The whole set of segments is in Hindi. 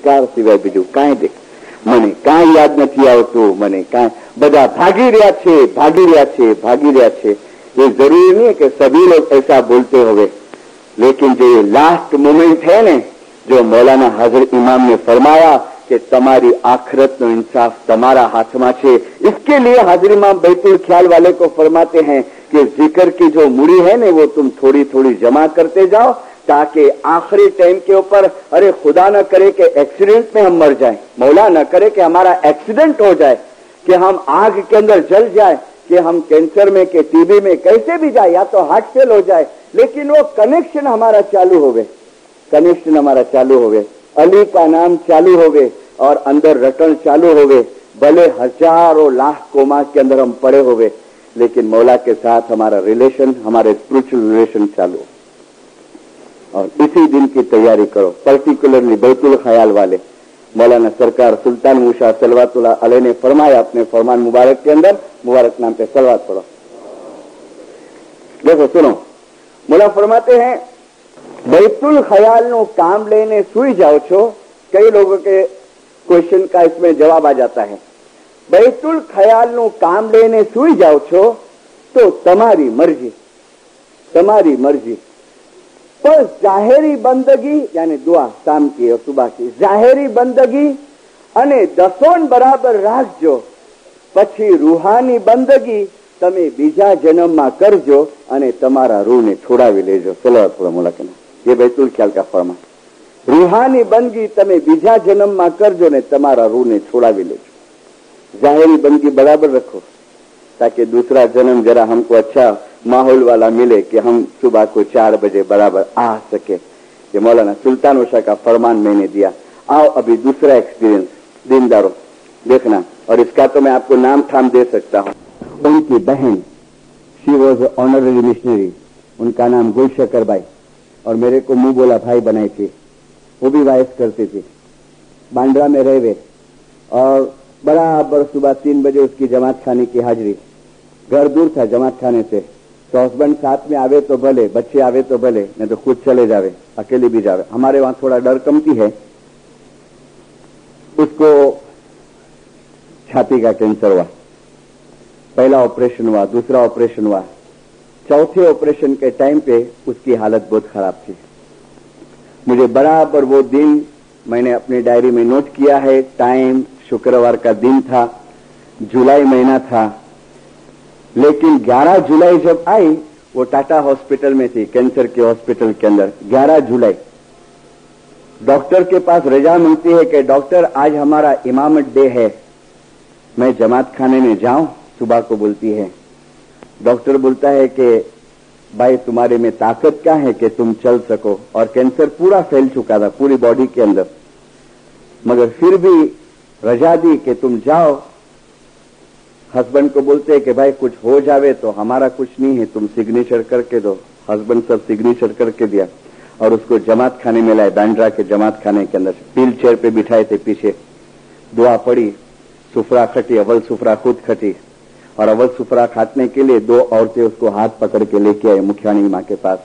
નમસ્કાર સિવાય બીજું કાંઈ દેખ, મને કાંઈ યાદ નથી આવતું, મને કાંઈ, બધા भागी રહ્યા છે, भागी રહ્યા છે, भागी રહ્યા છે. ये जरूरी नहीं है कि सभी लोग ऐसा बोलते होंगे, लेकिन जो ये लास्ट मोमेंट है ने, जो मौलाना हजरत इमाम ने फरमाया कि तुम्हारी आखिरत नो इंसाफ तुम्हारा हाथ में है, इसके लिए हजरत इमाम बैतुल ख्याल वाले को फरमाते हैं कि जिक्र की जो मुड़ी है ने वो तुम थोड़ी थोड़ी जमा करते जाओ, ताकि आखिरी टाइम के ऊपर, अरे खुदा न करे कि एक्सीडेंट में हम मर जाए, मौला न करे कि हमारा एक्सीडेंट हो जाए, कि हम आग के अंदर जल जाए, कि हम कैंसर में के टीबी में कैसे भी जाए, या तो हार्ट फेल हो जाए, लेकिन वो कनेक्शन हमारा चालू हो गए, कनेक्शन हमारा चालू हो गए, अली का नाम चालू हो गए और अंदर रटन चालू हो गए, भले हजारों लाख कोमा के अंदर हम पड़े हो गए, लेकिन मौला के साथ हमारा रिलेशन, हमारे स्पिरिचुअल रिलेशन चालू. और इसी दिन की तैयारी करो. पर्टिकुलरली बैतुल ख्याल वाले मौलाना सरकार सुल्तान मूसा सलवातुल्लाह अलैह ने फरमाया अपने फरमान मुबारक के अंदर, मुबारक नाम पे सलवात पढ़ो. देखो सुनो, मौला फरमाते हैं बैतुल ख्याल नो काम लेने सुई जाओ छो. कई लोगों के क्वेश्चन का इसमें जवाब आ जाता है. बैतुल ख्याल नो काम लेने सुई जाओ छो तो તમારી મરજી, તમારી મરજી, पर जाहिरी बंदगी यानी दुआ शाम की और सुबह की जाहिरी बंदगी अने दसोन बराबर राखजो, पछी रूहानी बंदगी तमे बीजा जन्म में करजो अने तमारा रूह ने छोड़ावी लेजो. सलावत पढ़ो मौला के नाम. ये बैतुल ख्याल का फरमान. रूहानी बंदगी तमे बीजा जन्म में करजो ने तमारा रूह ने छोड़ावी लेजो. जाहिरी बंदगी बराबर रखो ताकि दूसरा जन्म जरा हमको अच्छा माहौल वाला मिले कि हम सुबह को 4 बजे बराबर आ सके. ये मौलाना सुल्तान उषा का फरमान मैंने दिया. आओ अभी दूसरा एक्सपीरियंस दीनदारों देखना, और इसका तो मैं आपको नाम ठाम दे सकता हूँ. उनकी बहन, शी वॉज ऑनररी मिशनरी, उनका नाम गुलशकर बाई, और मेरे को मुंह बोला भाई बनाई थी. वो भी वाइफ करती थी, बांद्रा में रहे, और बराबर सुबह 3 बजे उसकी जमात खाने की हाजिरी. घर दूर था जमात खाने से, तो हस्बैंड साथ में आवे तो भले, बच्चे आवे तो भले, नहीं तो खुद चले जावे, अकेले भी जावे. हमारे वहां थोड़ा डर कमती है. उसको छाती का कैंसर हुआ, पहला ऑपरेशन हुआ, दूसरा ऑपरेशन हुआ. चौथे ऑपरेशन के टाइम पे उसकी हालत बहुत खराब थी. मुझे बराबर वो दिन मैंने अपनी डायरी में नोट किया है. टाइम शुक्रवार का दिन था, जुलाई महीना था, लेकिन 11 जुलाई जब आई, वो टाटा हॉस्पिटल में थी, कैंसर के हॉस्पिटल के अंदर. 11 जुलाई डॉक्टर के पास रजा मिलती है कि डॉक्टर आज हमारा इमामत डे है, मैं जमात खाने में जाऊं. सुबह को बोलती है. डॉक्टर बोलता है कि भाई तुम्हारे में ताकत क्या है कि तुम चल सको, और कैंसर पूरा फैल चुका था पूरी बॉडी के अंदर, मगर फिर भी रजा दी कि तुम जाओ. हस्बैंड को बोलते हैं कि भाई कुछ हो जावे तो हमारा कुछ नहीं है, तुम सिग्नेचर करके दो. हस्बैंड सब सिग्नेचर करके दिया और उसको जमात खाने में लाए. बांद्रा के जमात खाने के अंदर व्हील चेयर पे बिठाए थे पीछे. दुआ पड़ी, सुफरा खटी, अव्वल सुफरा खुद खटी, और अव्वल सुफरा खाटने के लिए 2 औरतें उसको हाथ पकड़ के लेके आई मुखियाणी माँ के पास.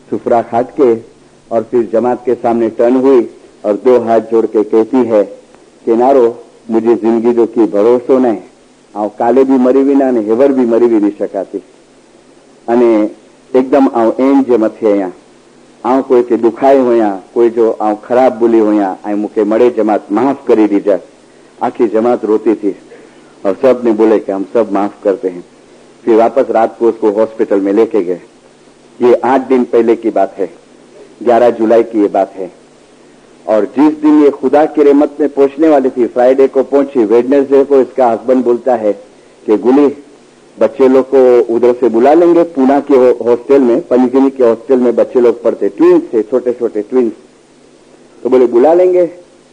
सुफरा खाट के और फिर जमात के सामने टर्न हुई और 2 हाथ जोड़ के कहती है कि नारो मुझे जिंदगी जो की भरोसो नहीं, आव काले भी मरी विना ने हेवर भी मरी भी नहीं शकाती, अने एकदम आव एन जे मथे अहींया आव कोई के दुखाए होया, कोई जो आव खराब बोली होया, आई मुके मड़े जमात माफ करी दीजा. आखी जमात रोती थी और सब ने बोले कि हम सब माफ करते हैं. फिर वापस रात को उसको हॉस्पिटल में लेके गए. ये 8 दिन पहले की बात है, 11 जुलाई की ये बात है. और जिस दिन ये खुदा की रहमत में पहुंचने वाली थी, फ्राइडे को पहुंची. वेडनेसडे को इसका हस्बैंड बोलता है कि गुली बच्चे लोग को उधर से बुला लेंगे, पूना के हॉस्टल में, पंचगिनी के हॉस्टल में बच्चे लोग पढ़ते, ट्विंस थे, छोटे छोटे ट्विंस. तो बोले बुला लेंगे.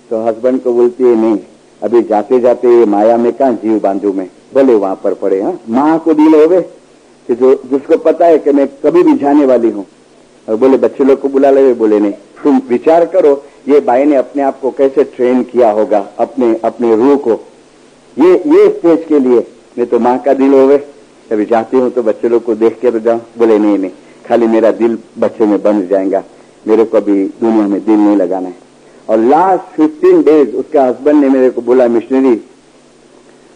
तो हस्बैंड को बोलती है नहीं, अभी जाते जाते ये माया में कहां जीव बांधू में, भले वहां पर पड़े. हाँ, माँ को दिल होवे कि जिसको पता है कि मैं कभी भी जाने वाली हूँ. और बोले बच्चे लोग को बुला ले. बोले नहीं, तुम विचार करो ये बाई ने अपने आप को कैसे ट्रेन किया होगा, अपने रूह को ये स्टेज के लिए. नहीं तो माँ का दिल होवे, कभी जाती हूँ तो बच्चे लोग को देख के तो जाऊं. बोले नहीं नहीं, खाली मेरा दिल बच्चे में बंध जाएगा, मेरे को अभी दुनिया में दिल नहीं लगाना है. और लास्ट 15 डेज उसका हस्बैंड ने मेरे को बोला, मिशनरी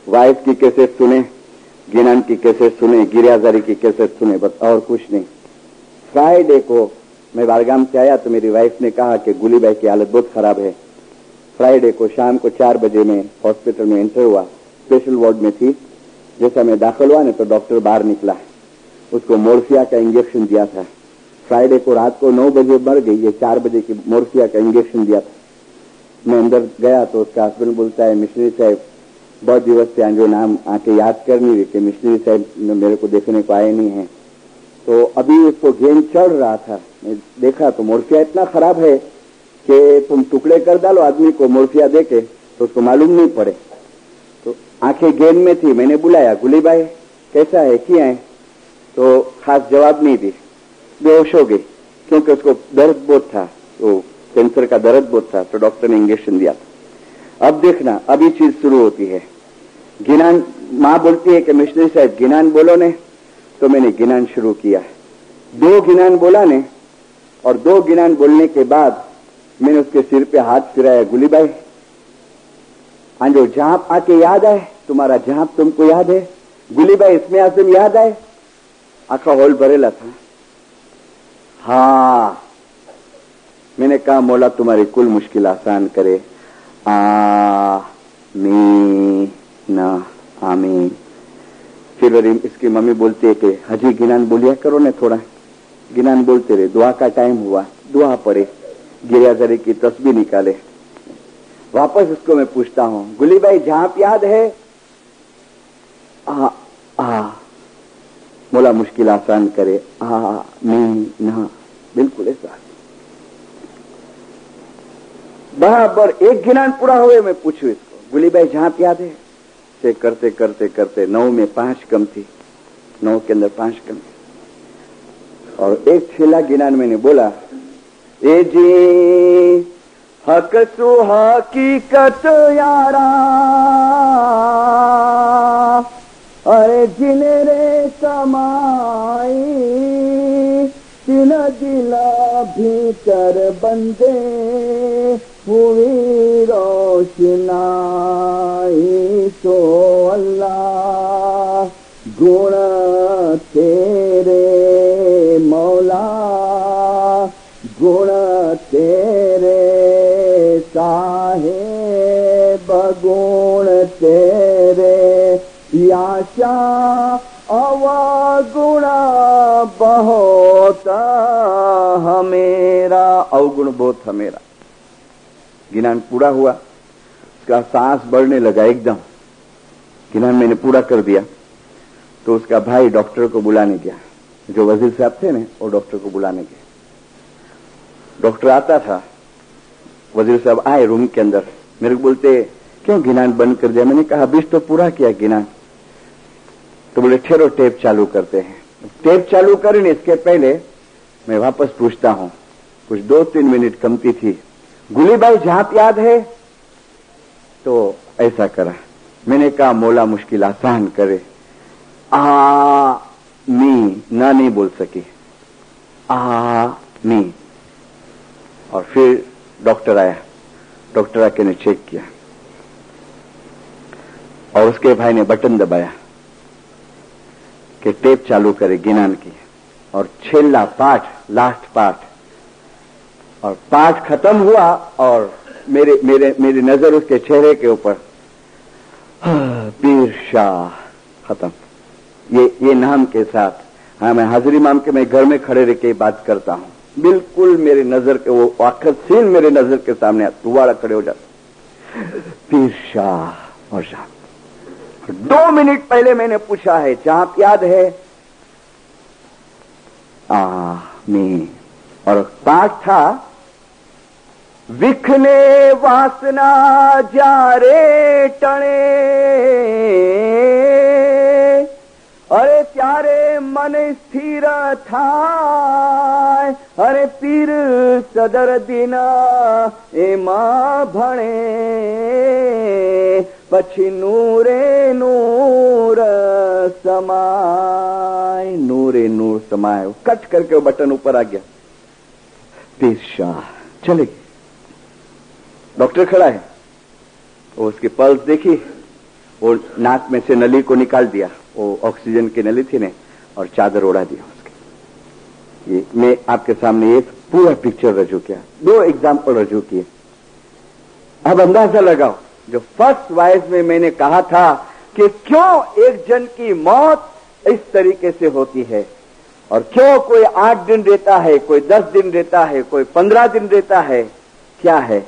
वाइफ की कैसेट सुने, गिनान की कैसेट सुने, गिरियाजारी की कैसेट सुने, बस और कुछ नहीं। फ्राइडे को मैं बालगाम से आया तो मेरी वाइफ ने कहा कि गुलीबाई की हालत बहुत खराब है। फ्राइडे को शाम को 4 बजे में हॉस्पिटल में एंटर हुआ, स्पेशल वार्ड में थी। जैसा मैं दाखिल हुआ ना तो डॉक्टर बाहर निकला, उसको मोर्फिया का इंजेक्शन दिया था। फ्राइडे को रात को 9 बजे मर गई, ये 4 बजे की मोर्फिया का इंजेक्शन दिया था। मैं अंदर गया तो उसका हस्बैंड बोलता है, मिशनरी साहब बहुत दिवस से आंजो नाम आके याद कर नहीं रही कि मिशनरी साहब मेरे को देखने को आए नहीं है। तो अभी उसको घेन चढ़ रहा था, मैं देखा तो मोर्फिया इतना खराब है कि तुम टुकड़े कर डालो आदमी को मोर्फिया देके तो उसको मालूम नहीं पड़े। तो आंखें गेंद में थी, मैंने बुलाया, गुलीबाई कैसा है, किया है? तो खास जवाब नहीं दी, बेहोश हो गई, क्योंकि उसको दर्द बहुत था, तो कैंसर का दर्द बहुत था, तो डॉक्टर ने इंजेक्शन दिया था। अब देखना, अभी चीज शुरू होती है। गिनान, माँ बोलती है कि मिशनरी साहब गिनान बोलो ने, तो मैंने गिनान शुरू किया। 2 गिनान बोला ने, और 2 गिनान बोलने के बाद मैंने उसके सिर पे हाथ फिराया, गुलीबाई आंजो झांप आके याद आए, तुम्हारा झांप तुमको याद है? गुलीबाई इसमें आजम याद आए? आखा हॉल भरेला था। हाँ, मैंने कहा मौला तुम्हारी कुल मुश्किल आसान करे, आमीन आमीन। फिर इसकी मम्मी बोलती है कि हजी गिनान बोलिया करो ने, थोड़ा गिनान बोलते रहे, दुआ का टाइम हुआ, दुआ पड़े, गिरियाजारी की तस्बीह निकाले। वापस उसको मैं पूछता हूं, गुलीबाई झांप याद है? मौला मुश्किल आसान करे, आमीन। बिल्कुल ऐसा। बराबर 1 गिनान पूरा हुए मैं पूछू इसको, गुलीबाई झांप याद है? चेक करते करते करते 9 में 5 कम थी, 9 के अंदर 5 कम थी। और एक छेला गिनान मैंने बोला, ए जी हक सु हकीकत यारा, अरे जिने रे समाई तिन दिला भीतर बंदे हुई रोशनाई। सो अल्लाह गुण तेरे मौला, गुण तेरे साहेब, गुण तेरे याशा अवगुण बहुत हमेरा, अवगुण बहुत हमेरा। गिनान पूरा हुआ, उसका सांस बढ़ने लगा एकदम। गिनान मैंने पूरा कर दिया तो उसका भाई डॉक्टर को बुलाने गया, जो वजीर साहब थे ना, वो डॉक्टर को बुलाने गए। डॉक्टर आता था, वजीर साहब आए रूम के अंदर, मेरे को बोलते क्यों गिनान बंद कर दिया? मैंने कहा अभी तो पूरा किया गिनान। तो बोले ठहरो टेप चालू करते हैं। टेप चालू करें इसके पहले मैं वापस पूछता हूं, कुछ 2-3 मिनट कमती थी, गुलीबाई झांप याद है? तो ऐसा करा। मैंने कहा मौला मुश्किल आसान करे, मी ना नहीं बोल सकी, मी। और फिर डॉक्टर आया, डॉक्टर आके ने चेक किया और उसके भाई ने बटन दबाया कि टेप चालू करे गिनान की। और छेला पाठ, लास्ट पाठ, और पाठ खत्म हुआ और मेरी नजर उसके चेहरे के ऊपर, पीर शाह खत्म, ये नाम के साथ। हाँ, मैं हाजिरी माम के मैं घर में खड़े रह के बात करता हूं, बिल्कुल मेरी नजर के वो आखिर सीन मेरे नजर के सामने दोबारा खड़े हो जाते, पीर शाह और शाह। 2 मिनट पहले मैंने पूछा है चाप याद है? आमीन। और पाठ था, विखने वासना जारे टणे, अरे प्यारे मन स्थिर था, अरे पीर सदर दिना एमा भणे, पछी नूरे नूर समाय, नूरे नूर समाय। कट करके वो बटन ऊपर आ गया, पीर शाह चले गए। डॉक्टर खड़ा है, वो उसकी पल्स देखी, वो नाक में से नली को निकाल दिया, वो ऑक्सीजन की नली थी ने, और चादर ओढ़ा दिया उसके। ये मैं आपके सामने एक पूरा पिक्चर रजू किया, 2 एग्जाम्पल रजू किए। अब अंदाजा लगाओ, जो फर्स्ट वॉइस में मैंने कहा था कि क्यों एक जन की मौत इस तरीके से होती है, और क्यों कोई 8 दिन रहता है, कोई 10 दिन रहता है, कोई 15 दिन रहता है, क्या है?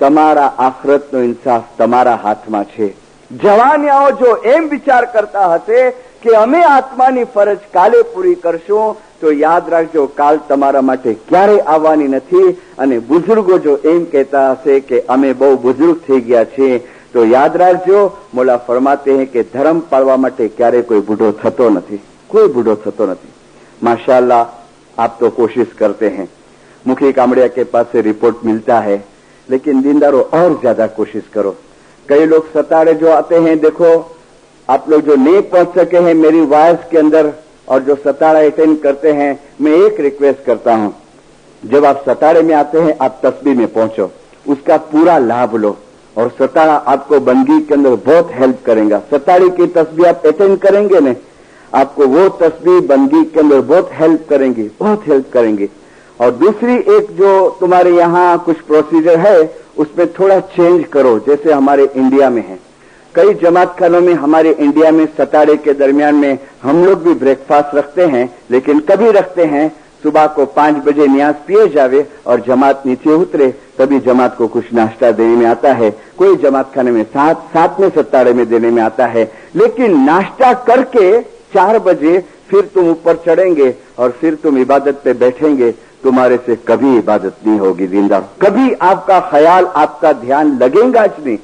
તમારા આખરતનો ઇન્સાફ તમારા હાથમાં છે। જવાનિયાઓ જો એમ વિચાર કરતા હશે કે અમે આત્માની ફરજ કાલે પૂરી કરશું, તો યાદ રાખજો કાલ તમારા માટે ક્યારે આવવાની નથી। અને બુઝુર્ગો જો એમ કહેતા હશે કે અમે બહુ બુઝુર્ગ થઈ ગયા છે, તો યાદ રાખજો મોલા ફરમાતે हैं કે ધર્મ પાળવા માટે ક્યારે કોઈ બુઢો થતો નથી, કોઈ બુઢો થતો નથી। माशाअल्लाह, आप तो कोशिश करते हैं। मुखी कामड़िया के पास से रिपोर्ट मिलता है, लेकिन दीनदारों और ज्यादा कोशिश करो। कई लोग सताड़े जो आते हैं, देखो आप लोग जो नहीं पहुंच सके हैं मेरी वॉइस के अंदर और जो सताड़ा अटेंड करते हैं, मैं एक रिक्वेस्ट करता हूं, जब आप सताड़े में आते हैं आप तस्बीह में पहुंचो, उसका पूरा लाभ लो, और सताड़ा आपको बंदगी के अंदर बहुत हेल्प करेगा। सताड़ी की तस्बीह आप अटेंड करेंगे न, आपको वो तस्बीह बंदगी के अंदर बहुत हेल्प करेंगी, बहुत हेल्प करेंगी। और दूसरी एक जो तुम्हारे यहाँ कुछ प्रोसीजर है, उसमें थोड़ा चेंज करो, जैसे हमारे इंडिया में है। कई जमात खानों में हमारे इंडिया में सताड़े के दरमियान में हम लोग भी ब्रेकफास्ट रखते हैं, लेकिन कभी रखते हैं सुबह को 5 बजे न्याज पिए जावे और जमात नीचे उतरे, तभी जमात को कुछ नाश्ता देने में आता है। कोई जमात खाने में साथ में सताड़े में देने में आता है, लेकिन नाश्ता करके 4 बजे फिर तुम ऊपर चढ़ेंगे और फिर तुम इबादत पे बैठेंगे, तुम्हारे से कभी इबादत नहीं होगी दीनदार, कभी आपका ख्याल, आपका ध्यान लगेगा नहीं।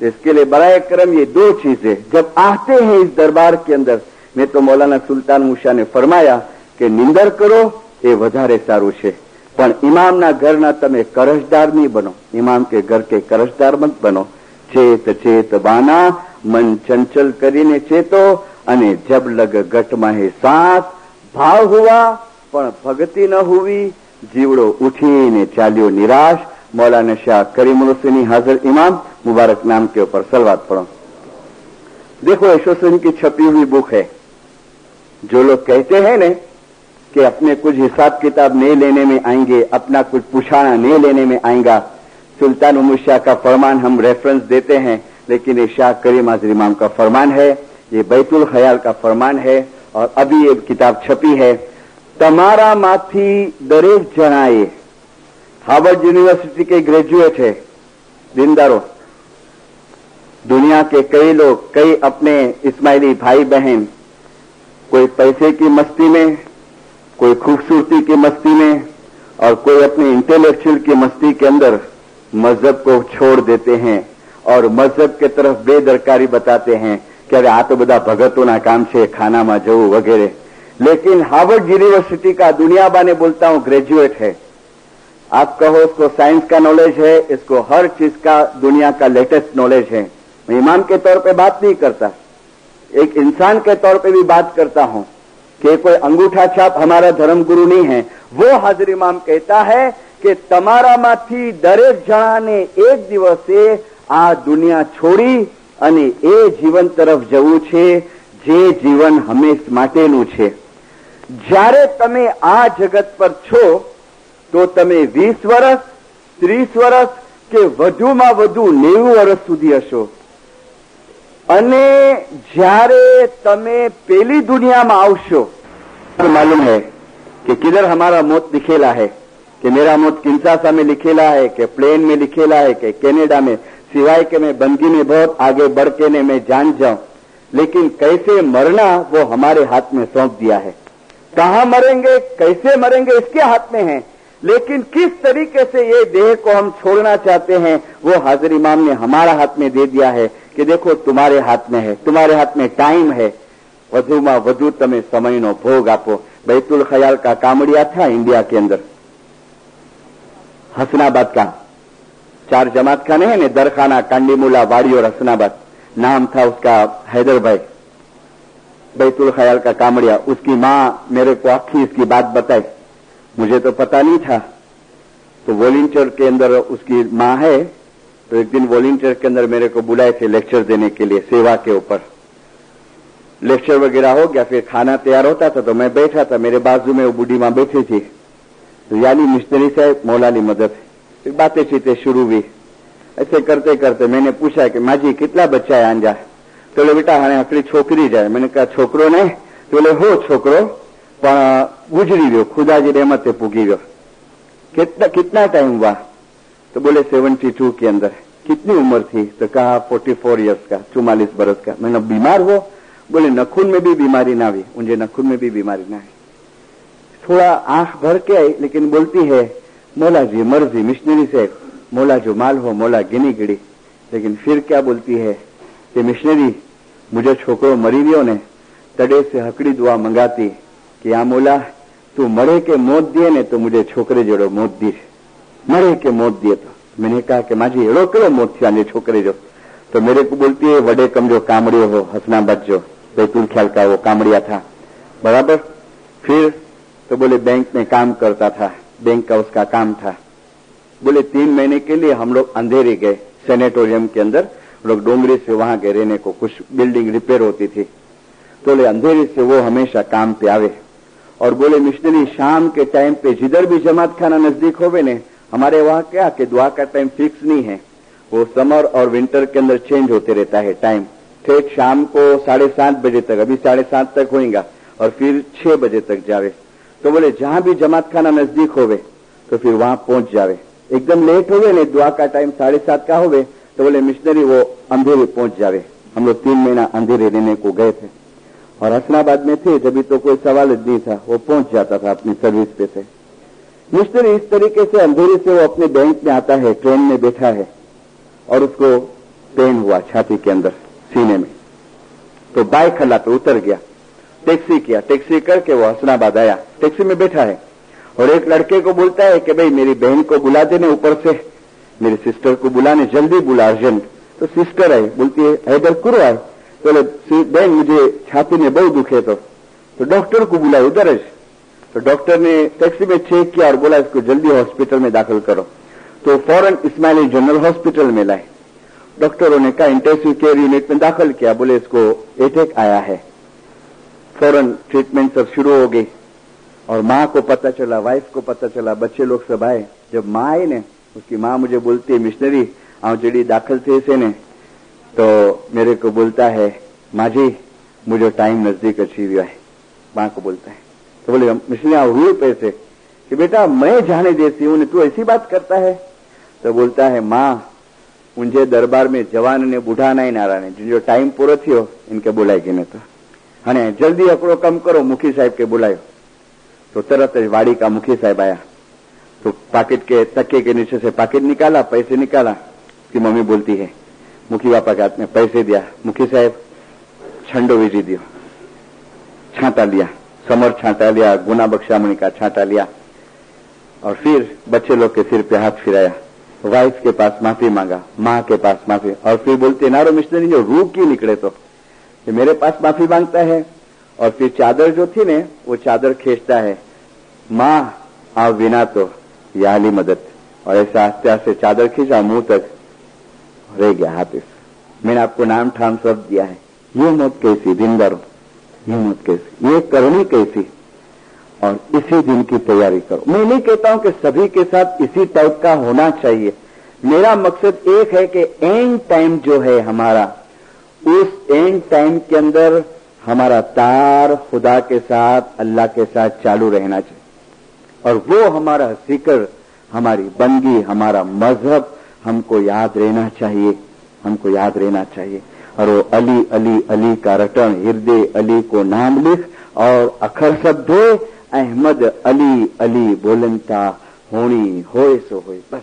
इसके लिए बराए करम ये 2 चीजें जब आते हैं इस दरबार के अंदर, मैं तो मौलाना सुल्तान मूसा ने फरमाया कि निंदर करो ये વધારે સારું છે, પણ ઇમામના ઘરના તમે કરજદાર નહીં બનો, ઇમામ के घर के करजदार मत बनो। चेत चेत बाना मन चंचल કરીને ચેતો, અને જબ લગ ગટમાં હે સાથ, ભાવ हुआ પણ ભગતી ન हुई, જીવડો ઉઠીને ચાલ્યો નિરાશ। मौलाना शाह करीम हुसैनी हाजिर इमाम मुबारक नाम के ऊपर सलवात पढ़ो। देखो एसोसिएशन की छपी हुई बुक है। जो लोग कहते हैं न कि अपने कुछ हिसाब किताब नहीं लेने में आएंगे, अपना कुछ पुछाना नहीं लेने में आएगा, सुल्तान उमर शाह का फरमान हम रेफरेंस देते हैं, लेकिन ये शाह करीम हाजिर इमाम का फरमान है, ये बैतुल ख्याल का फरमान है, और अभी ये किताब छपी है। तमारा माथी दरेक जनाए, हार्वर्ड यूनिवर्सिटी के ग्रेजुएट है दीनदारों, दुनिया के कई लोग, कई अपने इस्माइली भाई बहन, कोई पैसे की मस्ती में, कोई खूबसूरती की मस्ती में, और कोई अपने इंटेलेक्चुअल की मस्ती के अंदर मजहब को छोड़ देते हैं और मजहब के तरफ बेदरकारी बताते हैं कि अरे आ तो बधा भगतों काम है, खाना में जવું वगैरह। लेकिन हार्वर्ड यूनिवर्सिटी का दुनियाबा ने बोलता हूं ग्रेजुएट है, आप कहो इसको साइंस का नॉलेज है, इसको हर चीज का दुनिया का लेटेस्ट नॉलेज है। मैं इमाम के तौर पे बात नहीं करता, एक इंसान के तौर पे भी बात करता हूं कि कोई अंगूठा छाप हमारा धर्म गुरु नहीं है। वो हाजिर इमाम कहता है कि तमारा माथी दरेक जणाने एक दिवसे आ दुनिया छोड़ी અને એ જીવન તરફ જવું છે જે જીવન હંમેશ માટેનું છે। જ્યારે તમે આ જગત પર છો તો તમે 20 વર્ષ, 30 વર્ષ કે વધુમાં વધુ 90 વર્ષ સુધી હશો, અને જ્યારે તમે પેલી દુનિયામાં આવશો, मालूम है कि किधर हमारा मौत लिखेला है, कि मेरा मौत किंशासा में लिखेला है, कि प्लेन में लिखेला है, कि कनाडा में, सिवाय कि मैं बंदगी में बहुत आगे बढ़ के ने मैं जान जाऊं, लेकिन कैसे मरना वो हमारे हाथ में सौंप दिया है। कहां मरेंगे, कैसे मरेंगे इसके हाथ में है, लेकिन किस तरीके से ये देह को हम छोड़ना चाहते हैं वो हाजिर इमाम ने हमारा हाथ में दे दिया है कि देखो तुम्हारे हाथ में है, तुम्हारे हाथ में टाइम है, વધુમાં વધુ તમે સમયનો ભોગ આપો। बैतुल ख्याल का कामड़िया था इंडिया के अंदर, हसनाबाद का 4 जमात खाने हैं, दरखाना, कांडीमुला, वाड़ी और हसनाबाद, नाम था उसका हैदर भाई। बैतुल ख्याल का कामड़िया, उसकी माँ मेरे को आखिर इसकी बात बताई, मुझे तो पता नहीं था। तो वॉलंटियर के अंदर उसकी माँ है, तो एक दिन वॉलंटियर के अंदर मेरे को बुलाए थे लेक्चर देने के लिए सेवा के ऊपर। लेक्चर वगैरह हो गया, फिर खाना तैयार होता था तो मैं बैठा था, मेरे बाजू में वो बूढ़ी माँ बैठी थी, तो यानी मिशनरी साहब मौलाली मदद। फिर बातें चीतें शुरू हुई। ऐसे करते करते मैंने पूछा कि माँ जी कितना बच्चा है आंजा? तो बोले बेटा हाणे आकड़ी छोकरी जाए। मैंने कहा छोकरो नहीं? तो बोले हो छोकरो पण गुजरी गयो, खुदा जी रहमते पूगी गयो। कितना टाइम हुआ? तो बोले 72 के अंदर। कितनी उम्र थी? तो कहा 44 इयर्स का, 44 बरस का। मैंने बीमार हो? बोले नखून में भी बीमारी ना हुई, मुझे नखून में भी बीमारी ना आई। थोड़ा आंख भर के आई, लेकिन बोलती है मौला जी मर्जी, मिशनरी से मौला जो माल हो मौला गिनी गिड़ी। लेकिन फिर क्या बोलती है कि मिशनरी मुझे छोकरो मरी गयो ने तड़े से हकड़ी दुआ मंगाती कि आ मौला तू मरे के मौत दिए ने तो मुझे छोकरे जोड़ो मौत दी, मरे के मौत दिए। तो मैंने कहा कि माँ जी एड़ो कड़ो मौत थी आने छोकरे जो? तो मेरे को बोलती है वडे कम जो कामड़ियो हो हसनाबाद जो बैतूल ख्याल का वो कामड़िया था, बराबर। फिर तो बोले बैंक में काम करता था, बैंक का उसका काम था। बोले 3 महीने के लिए हम लोग अंधेरी गए सेनेटोरियम के अंदर, लोग डोंगरी से वहां गए रहने को, कुछ बिल्डिंग रिपेयर होती थी। तो बोले अंधेरी से वो हमेशा काम पे आवे। और बोले मिशनरी शाम के टाइम पे जिधर भी जमात खाना नजदीक होवे ने, हमारे वहां क्या कि दुआ का टाइम फिक्स नहीं है, वो समर और विंटर के अंदर चेंज होते रहता है टाइम। ठीक शाम को 7:30 बजे तक, अभी 7:30 तक होएगा, और फिर 6 बजे तक जावे। तो बोले जहां भी जमात खाना नजदीक होवे तो फिर वहां पहुंच जावे। एकदम लेट होवे ने, दुआ का टाइम 7:30 का होवे, तो बोले मिशनरी वो अंधेरे पहुंच जावे। हम लोग 3 महीना अंधेरे रहने को गए थे और हसनाबाद में थे, जब तो कोई सवाल नहीं था, वो पहुंच जाता था अपनी सर्विस पे से। मिशनरी इस तरीके से अंधेरे से वो अपने बैंक में आता है, ट्रेन में बैठा है और उसको पेन हुआ छाती के अंदर सीने में, तो बाइक खला पे उतर गया, टैक्सी किया, टैक्सी करके वो हसनाबाद आया। टैक्सी में बैठा है और एक लड़के को बोलता है कि भाई मेरी बहन को बुला देने, ऊपर से मेरी सिस्टर को बुलाने, जल्दी बुला अर्जेंट। तो सिस्टर आई, बोलती है हैदर कुरो आए। तो बहन मुझे छाती में बहुत दुखे, तो डॉक्टर को बुलाए उधर। तो डॉक्टर ने टैक्सी में चेक किया और बोला इसको जल्दी हॉस्पिटल में दाखिल करो। तो फौरन इस्माइली जनरल हॉस्पिटल में लाए। डॉक्टरों ने कहा इंटेंसिव केयर यूनिट में दाखिल किया, बोले इसको अटैक आया है। फौरन ट्रीटमेंट सब शुरू हो गई और माँ को पता चला, वाइफ को पता चला, बच्चे लोग सब आए। जब माँ आई ने, उसकी माँ मुझे बोलती है मिशनरी आओ जड़ी दाखिल थे से ने, तो मेरे को बोलता है माँ जी मुझे टाइम नजदीक अच्छी हुआ है। माँ को बोलता है, तो बोले मिशनरी आओ हुए पैसे कि बेटा मैं जाने देती हूँ, तू ऐसी बात करता है? तो बोलता है माँ मुझे दरबार में जवान ने बूढ़ा नहीं नारा ने, जो टाइम पूरा थियो इनके बुलाएगी ने, तो हाँ जल्दी अपनो कम करो, मुखी साहब के बुलायो। तो तरत वाड़ी का मुखी साहब आया, तो पाकिट के तके के नीचे से पाकिट निकाला, पैसे निकाला। उसकी मम्मी बोलती है मुखी बापा के हाथ में पैसे दिया, मुखी साहब छंडो विजी दियो, छांटा लिया, समर छांटा लिया, गुना बख्शामणी का छांटा लिया और फिर बच्चे लोग के सिर पे हाथ फिराया, वाइफ के पास माफी मांगा, माँ के पास माफी, और फिर बोलते नारो मिशनरी जो रूह की निकले तो कि मेरे पास माफी मांगता है। और फिर चादर जो थी ने वो चादर खींचता है, माँ आप बिना तो याली मदद, और ऐसे आस्ते आस्ते चादर खींचा, मुंह तक रह गया हाथ से। मैंने आपको नाम ठाम सब दिया है, ये मौत कैसी दिनदारो, ये मौत कैसी, ये करनी कैसी, और इसी दिन की तैयारी करो। मैं नहीं कहता हूं कि सभी के साथ इसी टाइप का होना चाहिए, मेरा मकसद एक है कि एंड टाइम जो है हमारा, उस एंड टाइम के अंदर हमारा तार खुदा के साथ, अल्लाह के साथ चालू रहना चाहिए, और वो हमारा जिक्र, हमारी बंदगी, हमारा मजहब हमको याद रहना चाहिए, हमको याद रहना चाहिए। और वो अली अली अली का रटन, हृदय अली को नाम लिख और अखर सब दे, अहमद अली अली बोलनता होनी होए सो होए, बस।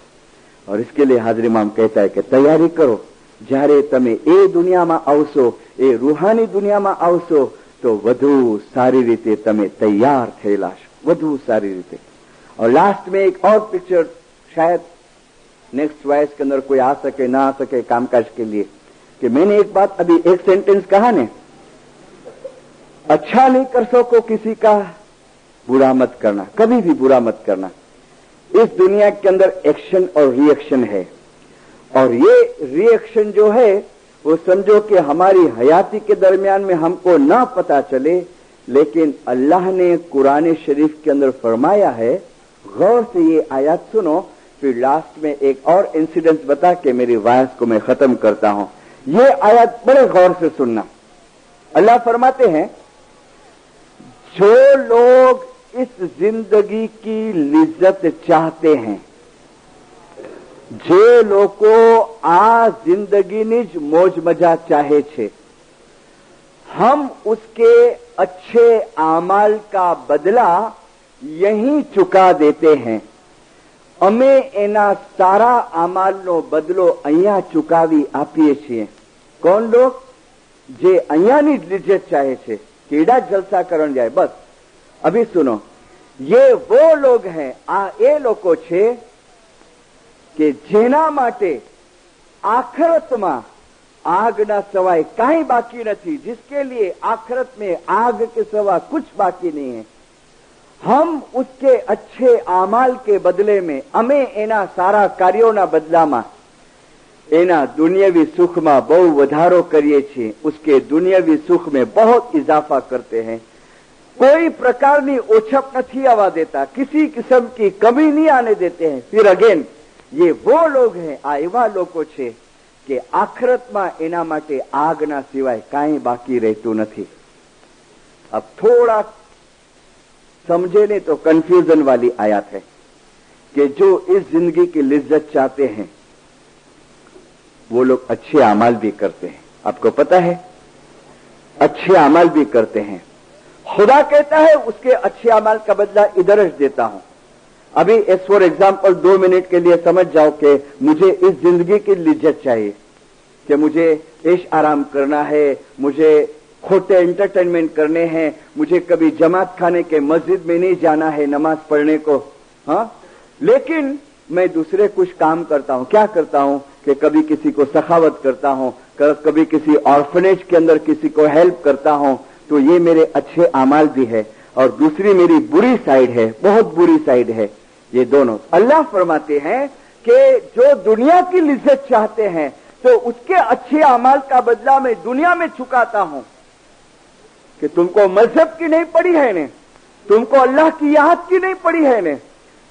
और इसके लिए हाजर इमाम कहता है कि तैयारी करो, જ્યારે તમે એ દુનિયામાં આવશો, એ રૂહાની દુનિયામાં આવશો, તો વધુ સારી રીતે તમે તૈયાર થયેલા છો, વધુ સારી રીતે। और लास्ट में एक और पिक्चर, शायद नेक्स्ट वॉइस के अंदर कोई आ सके ना आ सके कामकाज के लिए, कि मैंने एक बात अभी एक सेंटेंस कहा ने, अच्छा नहीं कर सको किसी का बुरा मत करना, कभी भी बुरा मत करना। इस दुनिया के अंदर एक्शन और रिएक्शन है, और ये रिएक्शन जो है वो समझो कि हमारी हयाती के दरमियान में हमको ना पता चले, लेकिन अल्लाह ने कुरान शरीफ के अंदर फरमाया है। गौर से ये आयत सुनो, फिर लास्ट में एक और इंसिडेंट बता के मेरी वायस को मैं खत्म करता हूं। ये आयत बड़े गौर से सुनना। अल्लाह फरमाते हैं, जो लोग इस जिंदगी की लिज्जत चाहते हैं, जे लोको आ जिंदगी मौज मजा चाहे छे, हम उसके अच्छे आमाल का बदला यहीं चुका देते हैं। અમે એના સારા આમાલનો બદલો અહીંયા ચુકાવી આપીએ છીએ। કોણ લોગ? જે અહીંયાની જ લિજ્જત ચાહે છે, કેડા જલસા કરણ જાય બસ। अभी सुनो, ये वो लोग हैं, એ લોકો છે કે જેના માટે આખરતમાં આગના સવાય કાંઈ બાકી નથી, जिसके लिए आखिरत में आग के सिवा कुछ बाकी नहीं है। हम उसके अच्छे आमाल के बदले में अमे एना सारा कार्यों बदलामा एना दुनियावी सुख में बहु वधारो करिए छे, उसके दुनियावी सुख में बहुत इजाफा करते हैं। कोई प्रकार की ओछप नहीं आवा देता, किसी किस्म की कमी नहीं आने देते हैं। फिर अगेन ये वो लोग हैं, आ एवा लोको छे कि आखिरत में एना माटे आगना सिवाय काई बाकी रहतुं नथी। अब थोड़ा समझे नहीं तो कंफ्यूजन वाली आयत है कि जो इस जिंदगी की लिज्जत चाहते हैं वो लोग अच्छे अमाल भी करते हैं। आपको पता है, अच्छे अमाल भी करते हैं। खुदा कहता है उसके अच्छे अमाल का बदला इधर देता हूं। अभी एज फॉर एग्जाम्पल 2 मिनट के लिए समझ जाओ कि मुझे इस जिंदगी की लिज्जत चाहिए, कि मुझे ऐश आराम करना है, मुझे खोटे एंटरटेनमेंट करने हैं, मुझे कभी जमात खाने के मस्जिद में नहीं जाना है नमाज पढ़ने को। हाँ, लेकिन मैं दूसरे कुछ काम करता हूं। क्या करता हूं कि कभी किसी को सखावत करता हूं, कभी किसी ऑर्फनेज के अंदर किसी को हेल्प करता हूं, तो ये मेरे अच्छे अमाल भी है। और दूसरी मेरी बुरी साइड है, बहुत बुरी साइड है। ये दोनों अल्लाह फरमाते हैं कि जो दुनिया की लिज्जत चाहते हैं तो उसके अच्छे अमाल का बदला मैं दुनिया में चुकाता हूं। कि तुमको मजहब की नहीं पड़ी है ने, तुमको अल्लाह की याद की नहीं पड़ी है ने,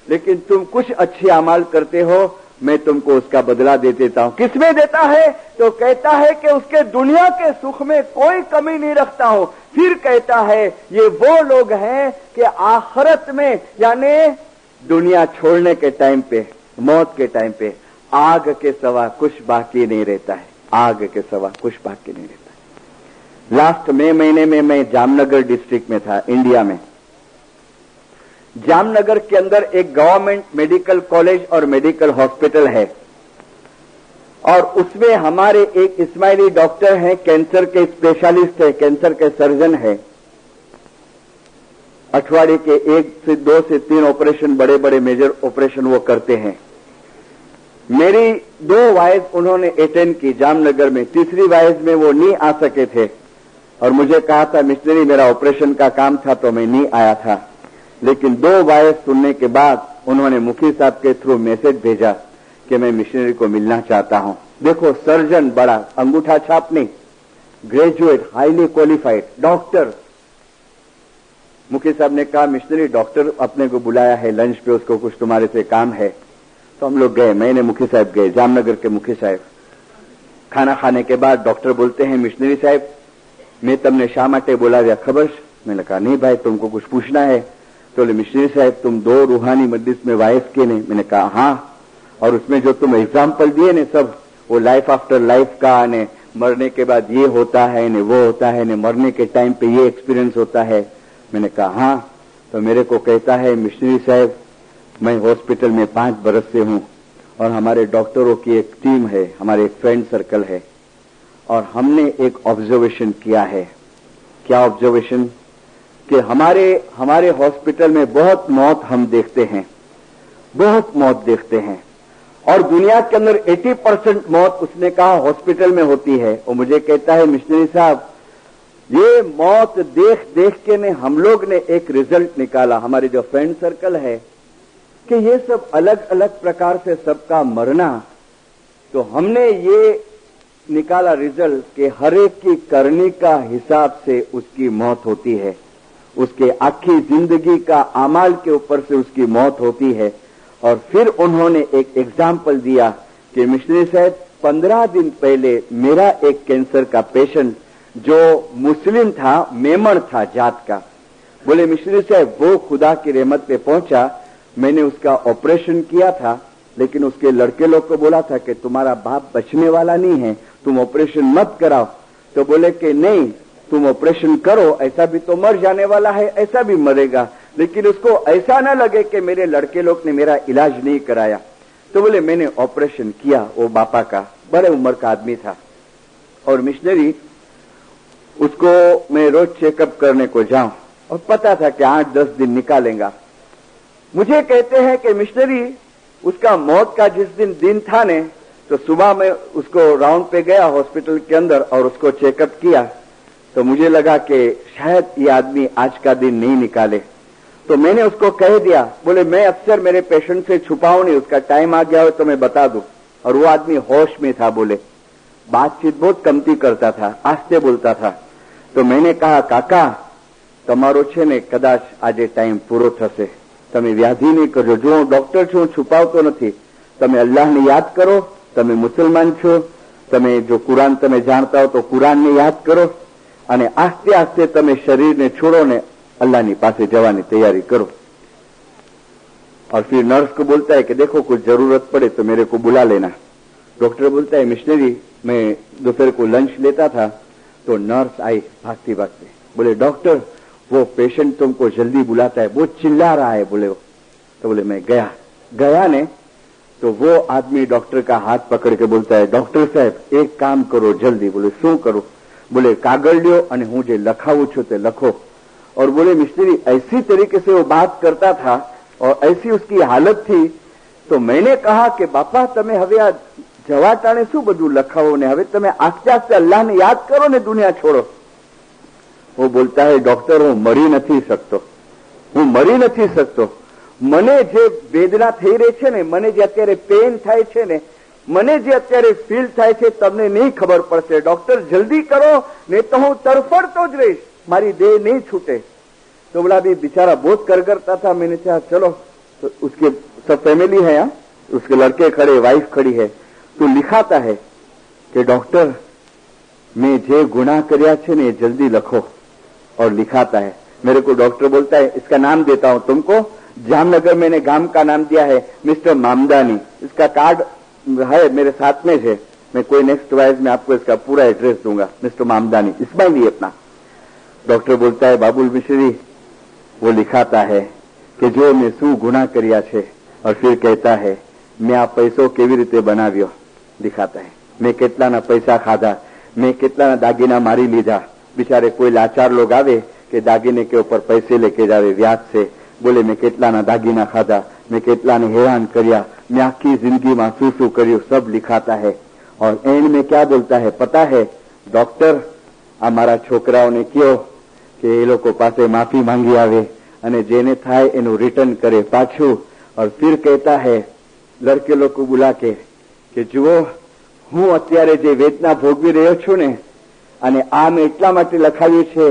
लेकिन तुम कुछ अच्छे अमाल करते हो, मैं तुमको उसका बदला दे देता हूं। किसमें देता है? तो कहता है कि उसके दुनिया के सुख में कोई कमी नहीं रखता हूं। फिर कहता है ये वो लोग हैं कि आखिरत में, यानी दुनिया छोड़ने के टाइम पे, मौत के टाइम पे, आग के सिवा कुछ बाकी नहीं रहता है। आग के सिवा कुछ बाकी नहीं रहता। लास्ट मई महीने में मैं जामनगर डिस्ट्रिक्ट में था, इंडिया में। जामनगर के अंदर एक गवर्नमेंट मेडिकल कॉलेज और मेडिकल हॉस्पिटल है, और उसमें हमारे एक इस्माइली डॉक्टर हैं, कैंसर के स्पेशलिस्ट है, कैंसर के सर्जन है। अठवाडिये के 1 से 2 से 3 ऑपरेशन, बड़े बड़े मेजर ऑपरेशन वो करते हैं। मेरी 2 वाइज उन्होंने अटेंड की जामनगर में। तीसरी वाइज में वो नहीं आ सके थे और मुझे कहा था मिशनरी, मेरा ऑपरेशन का काम था तो मैं नहीं आया था। लेकिन 2 वाइज सुनने के बाद उन्होंने मुखी साहब के थ्रू मैसेज भेजा कि मैं मिशनरी को मिलना चाहता हूं। देखो, सर्जन बड़ा, अंगूठा छाप नहीं, ग्रेजुएट, हाईली क्वालिफाइड डॉक्टर। मुखी साहब ने कहा मिशनरी डॉक्टर अपने को बुलाया है लंच पे, उसको कुछ तुम्हारे से काम है। तो हम लोग गए, मैंने मुखी साहब गए, जामनगर के मुखी साहब। खाना खाने के बाद डॉक्टर बोलते हैं मिशनरी साहब मैं तमने शा माटे बोलाव्या खबर? मैंने कहा नहीं भाई, तुमको कुछ पूछना है। तो बोले मिशनरी साहब तुम 2 रूहानी मजलिस में वाइस के ने? मैंने कहा हाँ, और उसमें जो तुम एग्जाम्पल दिए ने सब, वो लाइफ आफ्टर लाइफ का, ने मरने के बाद ये होता है ने वो होता है ने, मरने के टाइम पे ये एक्सपीरियंस होता है। मैंने कहा हाँ। तो मेरे को कहता है मिशनरी साहब मैं हॉस्पिटल में 5 बरस से हूं, और हमारे डॉक्टरों की एक टीम है, हमारे एक फ्रेंड सर्कल है, और हमने एक ऑब्जर्वेशन किया है। क्या ऑब्जर्वेशन? कि हमारे हॉस्पिटल में बहुत मौत हम देखते हैं, बहुत मौत देखते हैं, और दुनिया के अंदर 80% मौत उसने कहा हॉस्पिटल में होती है। और मुझे कहता है मिशनरी साहब ये मौत देख देख के ने हम लोग ने एक रिजल्ट निकाला, हमारे जो फ्रेंड सर्कल है, कि ये सब अलग अलग प्रकार से सबका मरना, तो हमने ये निकाला रिजल्ट कि हर एक की करनी का हिसाब से उसकी मौत होती है, उसके आखी जिंदगी का अमाल के ऊपर से उसकी मौत होती है। और फिर उन्होंने एक एग्जाम्पल दिया कि मिशनरी साहब 15 दिन पहले मेरा एक कैंसर का पेशेंट जो मुस्लिम था, मेमन था जात का, बोले मिशनरी साहब वो खुदा की रहमत पे पहुंचा, मैंने उसका ऑपरेशन किया था, लेकिन उसके लड़के लोग को बोला था कि तुम्हारा बाप बचने वाला नहीं है, तुम ऑपरेशन मत कराओ। तो बोले कि नहीं, तुम ऑपरेशन करो, ऐसा भी तो मर जाने वाला है, ऐसा भी मरेगा, लेकिन उसको ऐसा ना लगे कि मेरे लड़के लोग ने मेरा इलाज नहीं कराया। तो बोले मैंने ऑपरेशन किया, वो बापा का, बड़े उम्र का आदमी था, और मिशनरी उसको मैं रोज चेकअप करने को जाऊं, और पता था कि 8-10 दिन निकालेगा। मुझे कहते हैं कि मिशनरी उसका मौत का जिस दिन था ने, तो सुबह में उसको राउंड पे गया हॉस्पिटल के अंदर और उसको चेकअप किया, तो मुझे लगा कि शायद ये आदमी आज का दिन नहीं निकाले। तो मैंने उसको कह दिया, बोले मैं अक्सर मेरे पेशेंट से छुपाऊं नहीं, उसका टाइम आ गया हो तो मैं बता दूं। और वो आदमी होश में था, बोले बातचीत बहुत कमती करता था, आस्ते बोलता था। तो मैंने कहा काका તમારો છે ને કદાચ આજે ટાઈમ પૂરો થશે, તમે વ્યાધિ નહીં કરજો, જો હું ડોક્ટર છું છુપાવતો નથી, તમે અલ્લાહને યાદ કરો, તમે મુસલમાન છો, તમે જો કુરાન તમે જાણતા હો તો કુરાનને યાદ કરો, અને આસ્તે આસ્તે તમે શરીરને છોડો ને अल्लाह पासे जवानी तैयारी करो। और फिर नर्स को बोलता है कि देखो कुछ जरूरत पड़े तो मेरे को बुला लेना। डॉक्टर बोलता है मिशनरी मैं दोपहर को लंच लेता था, तो नर्स आई भागती भागती, बोले डॉक्टर वो पेशेंट तुमको जल्दी बुलाता है, वो चिल्ला रहा है, बोले वो। तो बोले मैं गया ने, तो वो आदमी डॉक्टर का हाथ पकड़ के बोलता है डॉक्टर साहब एक काम करो जल्दी। बोले शू करो? बोले कागल ल्यो અને હું જે લખાવું છું તે લખો। और बोले मिस्त्री ऐसी तरीके से वो बात करता था और ऐसी उसकी हालत थी, तो मैंने कहा कि बापा તમે હવે આ જવા ટાણે શું બધું લખાવો ને હવે તમે આસ્તે આસ્તે અલ્લાહને યાદ કરો ને દુનિયા છોડો। वो बोलता है डॉक्टर હું મરી નથી શકતો, મને જે વેદના થઈ રહી છે ને, મને જે અત્યારે પેન થાય છે ને, મને જે અત્યારે ફીલ થાય છે તમને નહીં ખબર પડશે। ડોક્ટર જલ્દી કરો નહીં તો હું તરફડતો જ રહીશ, मारी देह नहीं छूटे। तो बोला अभी बेचारा बहुत करता था। मैंने कहा चलो, तो उसके सब फैमिली है यहाँ, उसके लड़के खड़े, वाइफ खड़ी है, तो लिखाता है कि डॉक्टर मैं जे गुनाह कर्या छे ने जल्दी लखो, और लिखाता है। मेरे को डॉक्टर बोलता है इसका नाम देता हूं तुमको, जामनगर मैंने गांव का नाम दिया है मिस्टर मामदानी, इसका कार्ड है मेरे साथ में है, मैं कोई नेक्स्ट वाइज में आपको इसका पूरा एड्रेस दूंगा, मिस्टर मामदानी इस्माइली अपना। डॉक्टर बोलता है बाबुल मिश्री, वो लिखाता है कि जो मैं शू गुनाह कर्या छे, और फिर कहता है मैं आ पैसो केवी रीते बनाव्यो, दिखाता है मैं केटलाना पैसा खाधा, मैं केटलाना दागीना मारी लीधा। बेचारे कोई लाचार लोग आवे कि दागीने के ऊपर पैसे लेके जावे व्याज से, बोले मैं केटलाना दागीना खाधा, मैं केटलाने हैरान कर्या, मैं आखी जिंदगी में शू कर्યું, सब लिखाता है। और एंड में क्या बोलता है पता है? डॉक्टर आ मारा छोकराओने कहो कि ए लोको पासे माफी मांगी आवे અને જેને થાય એનું રિટર્ન કરે પાછું। और फिर कहता है लड़के लोग को बुला के कि જુઓ હું અત્યારે જે વેદના ભોગવી રહ્યો છું ને, અને આ મેં એટલા માટે લખાવ્યું છે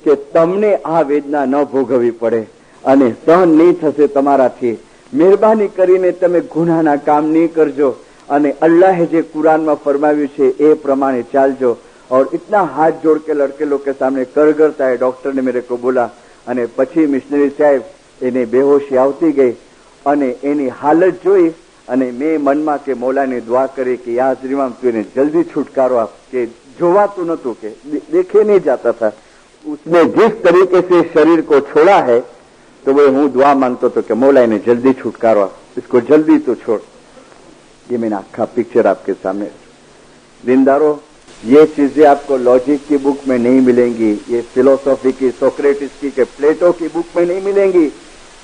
કે તમને આ વેદના ન ભોગવવી પડે અને સહન નહીં થશે તમારાથી। મહેરબાની કરીને તમે ગુનાહના કામ નહીં કરજો અને અલ્લાહે જે કુરાનમાં ફરમાવ્યું છે એ પ્રમાણે ચાલજો। और इतना हाथ जोड़ के लड़के लोग के सामने करगरता है। डॉक्टर ने मेरे को बोला, અને પછી મિશનરી સાહેબ એને બેહોશી આવતી ગઈ અને એની હાલત જોઈ અને મેં મનમાં કે મૌલાને દુઆ કરી कि या हाजरीમાં તું એને जल्दी छुटकारो आप, कि જોવાતું નતું, કે देखे नहीं जाता था। उसने जिस तरीके से शरीर को छोड़ा है, तो वो हूँ दुआ मांगतो तो कि मौला ने जल्दी छुटकारो आप, इसको जल्दी तो छोड़। ये मैंने आखा पिक्चर आपके सामने। दीनदारों, ये चीजें आपको लॉजिक की बुक में नहीं मिलेंगी, ये फिलोसॉफी की, सोक्रेटिस की, के प्लेटो की बुक में नहीं मिलेंगी।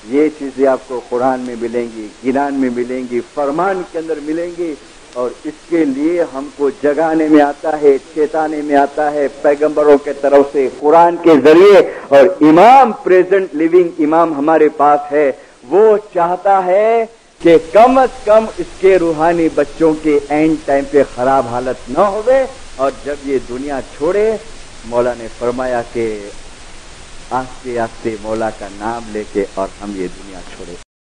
ये चीजें आपको कुरान में मिलेंगी, गिनान में मिलेंगी, फरमान के अंदर मिलेंगी। और इसके लिए हमको जगाने में आता है, चेताने में आता है पैगंबरों के तरफ से, कुरान के जरिए। और इमाम, प्रेजेंट लिविंग इमाम हमारे पास है, वो चाहता है कि कम से कम इसके रूहानी बच्चों के एंड टाइम पे खराब हालत न होवे, और जब ये दुनिया छोड़े, मौला ने फरमाया कि आस्ते आस्ते मौला का नाम लेके और हम ये दुनिया छोड़े।